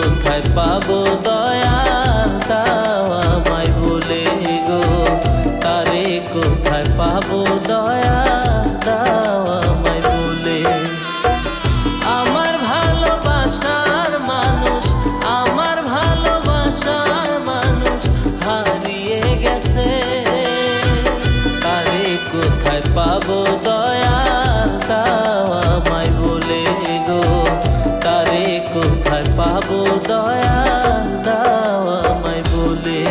কোথায় পাবো দয়াল দাও আমায় বলে গো, তারে কোথায় পাবো দয়াল দাও আমায় বলে। আমার ভালোবাসার মানুষ, আমার ভালোবাসার মানুষ হারিয়ে গেছে, তারে কোথায় পাবো দয়াল দাও আমায় বলে গো, তারে কোথায় পাবো দয়াল দাও আমায় বলে।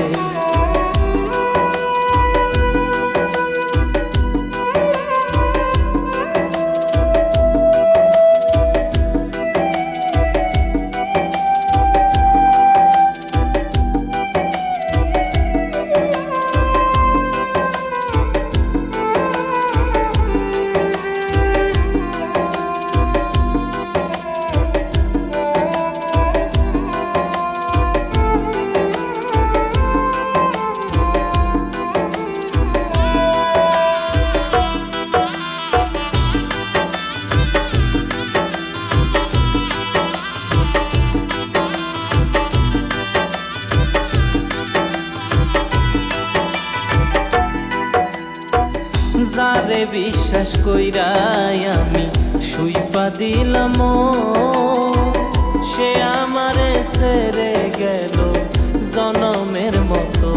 যারে বিশ্বাস কইরাই আমি শুইপা দিলাম, সে আমারে ছেড়ে গেল জনমের মতো।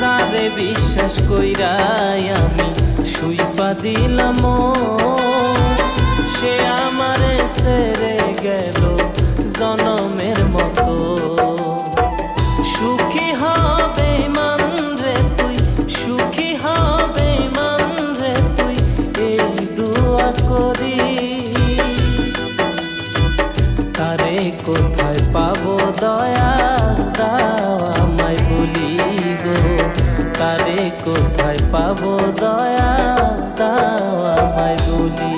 যারে বিশ্বাস কইরাই আমি শুইপা দিলাম, সে আমারে ছেড়ে গেল জনমের মতো। সুখী হবে মান রে তুই, সুখী হবে মান রে তুই, এই দুয়া করি। তারে কোথায় পাবো দয়াল দাও আমায় বলি গো, তারে কোথায় পাবো দয়াল দাও আমায় বলি।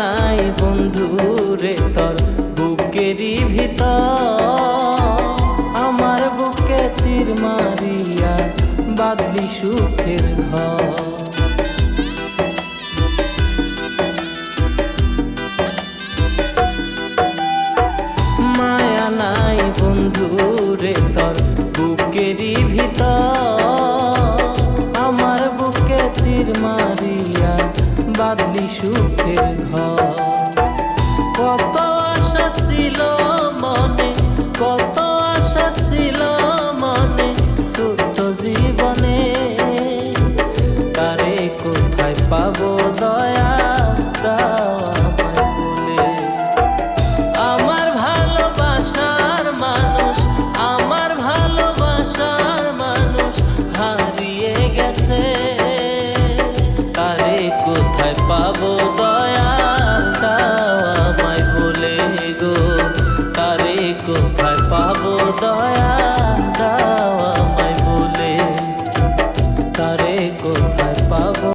নাই বন্ধুরে তোর বুকেরই ভিতর, আমার বুকে তীর মারিয়া বাঁধলি সুখের ঘর। মায়া নাই বন্ধুরে তোর বুকেরই ভিতর, আমার বুকে তীর মারিয়া বাঁধলি সুখের ঘর। কত আশা ছিল মনে, কত আশা ছিল মনে ছোট্ট জীবনে, তারে কোথায় পাবো দয়াল দাও আমায় বলে। আমার ভালোবাসার মানুষ, আমার ভালোবাসার মানুষ হারিয়ে গেছে, তারে কোথায় পাবো